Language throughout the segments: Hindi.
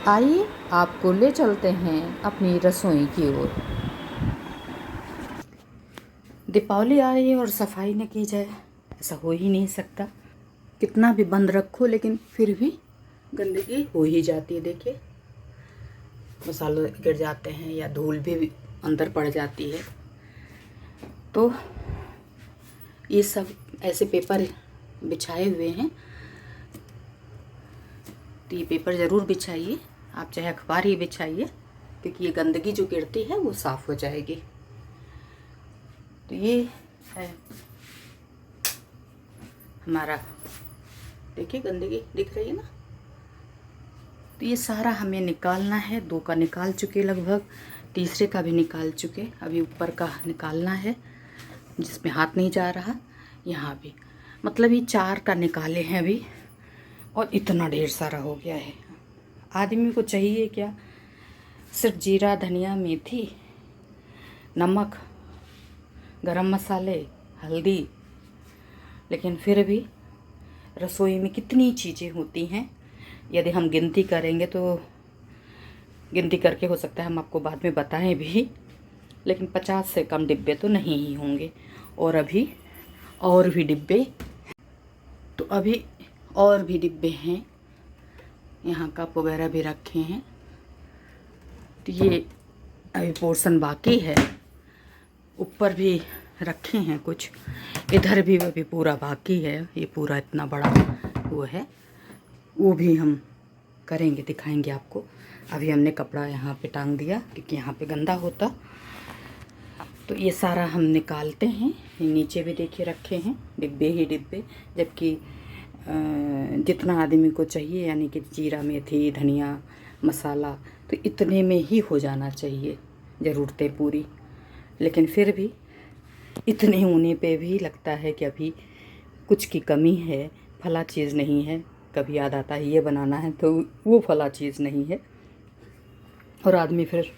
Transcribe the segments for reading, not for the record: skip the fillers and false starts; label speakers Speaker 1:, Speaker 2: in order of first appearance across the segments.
Speaker 1: आइए आपको ले चलते हैं अपनी रसोई की ओर। दीपावली आ रही है और सफाई न की जाए ऐसा हो ही नहीं सकता। कितना भी बंद रखो लेकिन फिर भी गंदगी हो ही जाती है। देखिए मसाले गिर जाते हैं या धूल भी अंदर पड़ जाती है। तो ये सब ऐसे पेपर बिछाए हुए हैं, तो ये पेपर ज़रूर बिछाइए। आप चाहे अखबार ही बिछाइए, क्योंकि ये गंदगी जो गिरती है वो साफ़ हो जाएगी। तो ये है हमारा, देखिए गंदगी दिख रही है ना। तो ये सारा हमें निकालना है। 2 का निकाल चुके, लगभग तीसरे का भी निकाल चुके। अभी ऊपर का निकालना है जिसमें हाथ नहीं जा रहा। यहाँ भी मतलब ये 4 का निकाले हैं अभी, और इतना ढेर सारा हो गया है। आदमी को चाहिए क्या? सिर्फ जीरा, धनिया, मेथी, नमक, गरम मसाले, हल्दी। लेकिन फिर भी रसोई में कितनी चीज़ें होती हैं। यदि हम गिनती करेंगे तो गिनती करके हो सकता है हम आपको बाद में बताएं भी, लेकिन 50 से कम डिब्बे तो नहीं ही होंगे। और अभी और भी डिब्बे, तो अभी और भी डिब्बे हैं। यहाँ कप वगैरह भी रखे हैं। तो ये अभी पोर्शन बाकी है। ऊपर भी रखे हैं कुछ, इधर भी अभी पूरा बाकी है। ये पूरा इतना बड़ा वो है, वो भी हम करेंगे, दिखाएंगे आपको। अभी हमने कपड़ा यहाँ पे टांग दिया क्योंकि यहाँ पे गंदा होता। तो ये सारा हम निकालते हैं। ये नीचे भी देखिए रखे हैं डिब्बे ही डिब्बे, जबकि जितना आदमी को चाहिए, यानी कि जीरा, मेथी, धनिया, मसाला, तो इतने में ही हो जाना चाहिए ज़रूरतें पूरी। लेकिन फिर भी इतने होने पे भी लगता है कि अभी कुछ की कमी है, फला चीज़ नहीं है। कभी याद आता है ये बनाना है तो वो फला चीज़ नहीं है, और आदमी फिर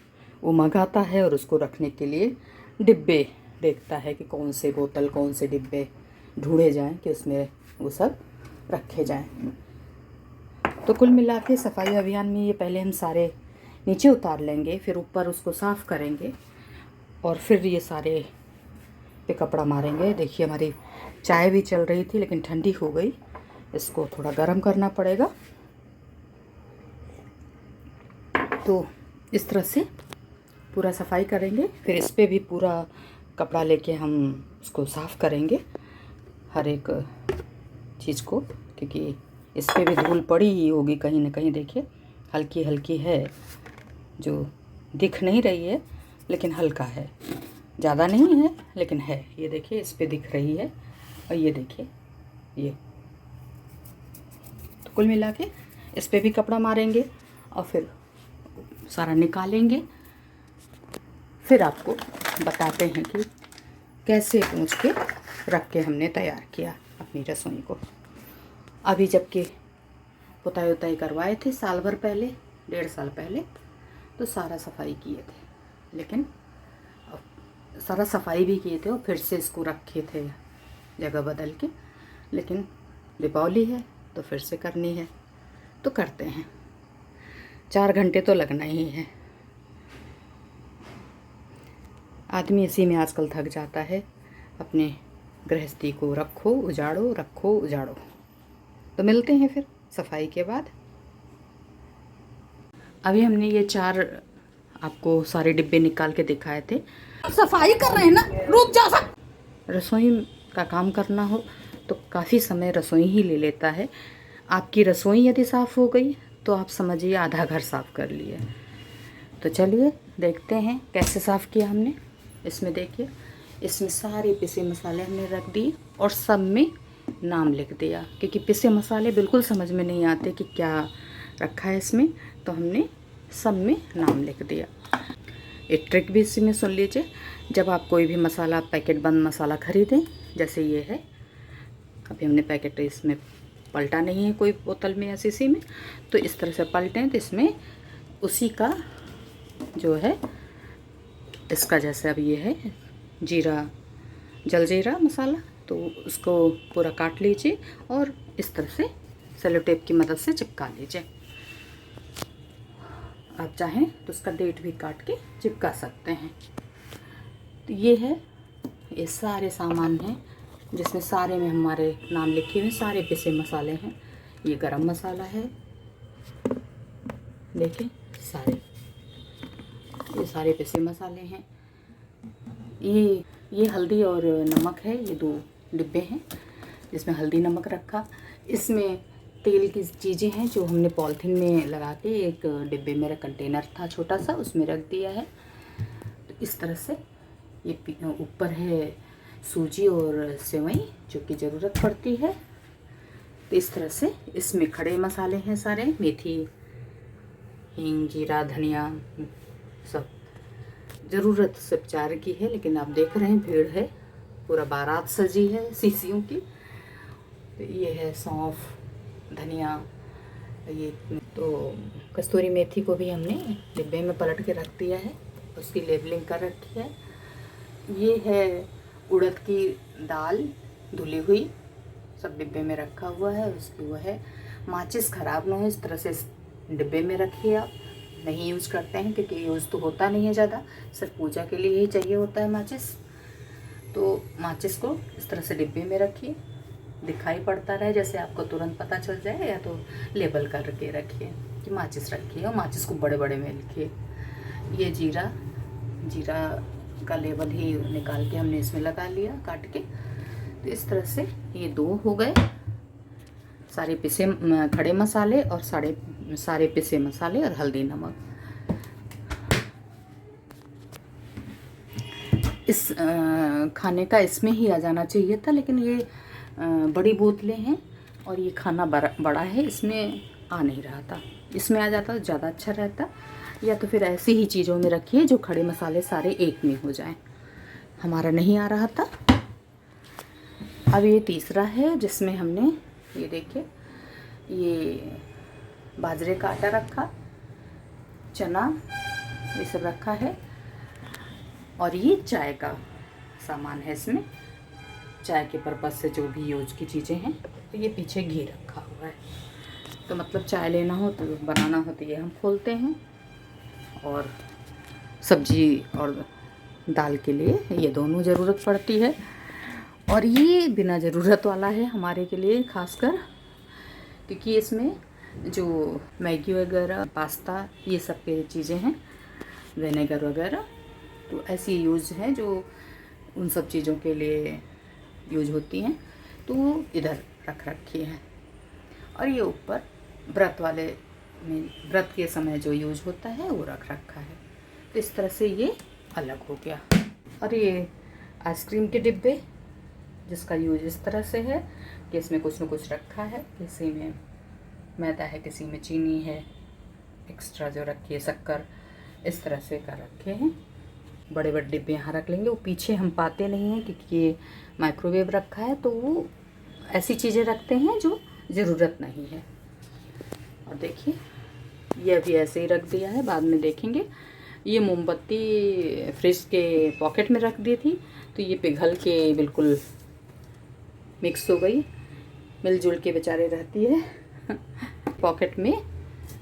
Speaker 1: वो मंगाता है और उसको रखने के लिए डिब्बे देखता है कि कौन से बोतल, कौन से डिब्बे ढूंढे जाएं कि उसमें वो सब रखे जाएं। तो कुल मिला के सफाई अभियान में ये पहले हम सारे नीचे उतार लेंगे, फिर ऊपर उसको साफ़ करेंगे, और फिर ये सारे पे कपड़ा मारेंगे। देखिए हमारी चाय भी चल रही थी लेकिन ठंडी हो गई, इसको थोड़ा गर्म करना पड़ेगा। तो इस तरह से पूरा सफाई करेंगे, फिर इस पे भी पूरा कपड़ा लेके हम उसको साफ़ करेंगे हर एक चीज़ को, क्योंकि इस पे भी धूल पड़ी ही होगी कहीं ना कहीं। देखिए हल्की हल्की है, जो दिख नहीं रही है लेकिन हल्का है, ज़्यादा नहीं है लेकिन है। ये देखिए इस पे दिख रही है, और ये देखिए ये। तो कुल मिला के इस पे भी कपड़ा मारेंगे और फिर सारा निकालेंगे। फिर आपको बताते हैं कि कैसे पूंछ के रख के हमने तैयार किया अपनी रसोई को। अभी जबकि पुताई उताई करवाए थे साल भर पहले, 1.5 साल पहले, तो सारा सफाई किए थे, लेकिन सारा सफाई भी किए थे और फिर से इसको रखे थे जगह बदल के। लेकिन दीपावली है तो फिर से करनी है, तो करते हैं। 4 घंटे तो लगना ही है। आदमी इसी में आजकल थक जाता है। अपने गृहस्थी को रखो उजाड़ो, रखो उजाड़ो। तो मिलते हैं फिर सफाई के बाद। अभी हमने ये 4 आपको सारे डिब्बे निकाल के दिखाए थे।
Speaker 2: सफाई कर रहे हैं ना, रुक जा सब।
Speaker 1: रसोई का काम करना हो तो काफ़ी समय रसोई ही ले लेता है। आपकी रसोई यदि साफ़ हो गई तो आप समझिए आधा घर साफ़ कर लिए। तो चलिए देखते हैं कैसे साफ़ किया हमने। इसमें देखिए, इसमें सारे पिसे मसाले हमने रख दिए और सब में नाम लिख दिया, क्योंकि पिसे मसाले बिल्कुल समझ में नहीं आते कि क्या रखा है इसमें, तो हमने सब में नाम लिख दिया। एक ट्रिक भी इसी में सुन लीजिए। जब आप कोई भी मसाला, पैकेट बंद मसाला ख़रीदें, जैसे ये है, अभी हमने पैकेट इसमें पलटा नहीं है कोई बोतल में या शीशी में, तो इस तरह से पलटें तो इसमें उसी का जो है, इसका जैसे अब ये है जीरा, जलजीरा मसाला, तो उसको पूरा काट लीजिए और इस तरह से सेलो टेप की मदद से चिपका लीजिए। आप चाहें तो उसका डेट भी काट के चिपका सकते हैं। तो ये सारे सामान हैं जिसमें सारे में हमारे नाम लिखे हुए, सारे पिसे मसाले हैं। ये गरम मसाला है, देखिए ये सारे पिसे मसाले हैं। ये हल्दी और नमक है, ये 2 डिब्बे हैं जिसमें हल्दी नमक रखा। इसमें तेल की चीज़ें हैं जो हमने पॉलिथीन में लगा के एक डिब्बे, मेरा कंटेनर था छोटा सा, उसमें रख दिया है। तो इस तरह से ये ऊपर है सूजी और सेवई जो कि ज़रूरत पड़ती है। तो इस तरह से इसमें खड़े मसाले हैं सारे, मेथी, हींग, जीरा, धनिया, सब ज़रूरत सब 4 की है। लेकिन आप देख रहे हैं भीड़ है, पूरा बारात सजी है शीशियों की। तो ये है सौंफ, धनिया, ये तो कस्तूरी मेथी को भी हमने डिब्बे में पलट के रख दिया है, उसकी लेबलिंग कर रखी है। ये है उड़द की दाल धुली हुई, सब डिब्बे में रखा हुआ है। उसकी वो है, माचिस ख़राब ना हो इस तरह से इस डिब्बे में रखिए। आप नहीं यूज़ करते हैं क्योंकि यूज़ तो होता नहीं है ज़्यादा, सिर्फ पूजा के लिए ही चाहिए होता है माचिस। तो माचिस को इस तरह से डिब्बे में रखिए, दिखाई पड़ता रहे जैसे आपको तुरंत पता चल जाए, या तो लेबल करके रखिए कि माचिस रखिए और माचिस को बड़े बड़े में लिखिए। ये जीरा का लेबल ही निकाल के हमने इसमें लगा लिया काट के। तो इस तरह से ये 2 हो गए सारे पिसे खड़े मसाले और सारे पिसे मसाले और हल्दी नमक। इस खाने का इसमें ही आ जाना चाहिए था, लेकिन ये बड़ी बोतलें हैं और ये खाना बड़ा है, इसमें आ नहीं रहा था। इसमें आ जाता तो ज़्यादा अच्छा रहता, या तो फिर ऐसी ही चीज़ों में रखिए जो खड़े मसाले सारे एक में हो जाएं। हमारा नहीं आ रहा था। अब ये तीसरा है जिसमें हमने, ये देखिए, ये बाजरे का आटा रखा, चना, ये सब रखा है। और ये चाय का सामान है, इसमें चाय के पर्पज़ से जो भी यूज की चीज़ें हैं। तो ये पीछे घी रखा हुआ है, तो मतलब चाय लेना हो तो बनाना हो तो ये हम खोलते हैं। और सब्जी और दाल के लिए ये दोनों ज़रूरत पड़ती है। और ये बिना ज़रूरत वाला है हमारे के लिए खासकर, क्योंकि इसमें जो मैगी वगैरह, पास्ता, ये सब की चीज़ें हैं, विनेगर वगैरह, तो ऐसी यूज़ है जो उन सब चीज़ों के लिए यूज होती हैं, तो वो इधर रख रखी है। और ये ऊपर व्रत वाले में, व्रत के समय जो यूज होता है वो रख रखा है। तो इस तरह से ये अलग हो गया। और ये आइसक्रीम के डिब्बे जिसका यूज इस तरह से है कि इसमें कुछ न कुछ रखा है, किसी में मैदा है, किसी में चीनी है, एक्स्ट्रा जो रखी है शक्कर, इस तरह से कर रखे हैं। बड़े बड़े डिब्बे यहाँ रख लेंगे। वो पीछे हम पाते नहीं हैं क्योंकि ये माइक्रोवेव रखा है, तो वो ऐसी चीज़ें रखते हैं जो ज़रूरत नहीं है। और देखिए ये अभी ऐसे ही रख दिया है, बाद में देखेंगे। ये मोमबत्ती फ्रिज के पॉकेट में रख दी थी, तो ये पिघल के बिल्कुल मिक्स हो गई, मिलजुल के बेचारे रहती है पॉकेट में।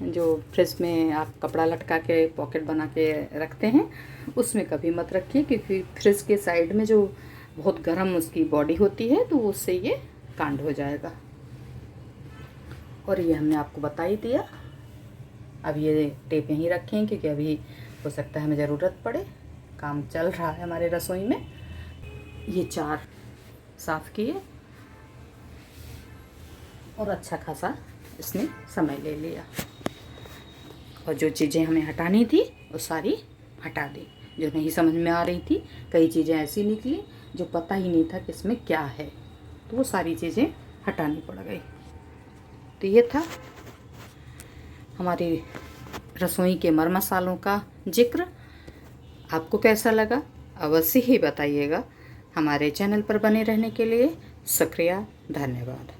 Speaker 1: जो फ्रिज में आप कपड़ा लटका के पॉकेट बना के रखते हैं, उसमें कभी मत रखिए, क्योंकि फ्रिज के साइड में जो बहुत गर्म उसकी बॉडी होती है, तो उससे ये कांड हो जाएगा। और ये हमने आपको बता ही दिया। अब ये टेप यहीं रखें क्योंकि अभी हो सकता है हमें ज़रूरत पड़े, काम चल रहा है हमारे रसोई में। ये 4 साफ़ किए और अच्छा खासा इसने समय ले लिया। और जो चीज़ें हमें हटानी थी वो सारी हटा दी, जो नहीं समझ में आ रही थी। कई चीज़ें ऐसी निकली जो पता ही नहीं था कि इसमें क्या है, तो वो सारी चीज़ें हटानी पड़ गई। तो ये था हमारी रसोई के मर मसालों का जिक्र। आपको कैसा लगा अवश्य ही बताइएगा। हमारे चैनल पर बने रहने के लिए शुक्रिया, धन्यवाद।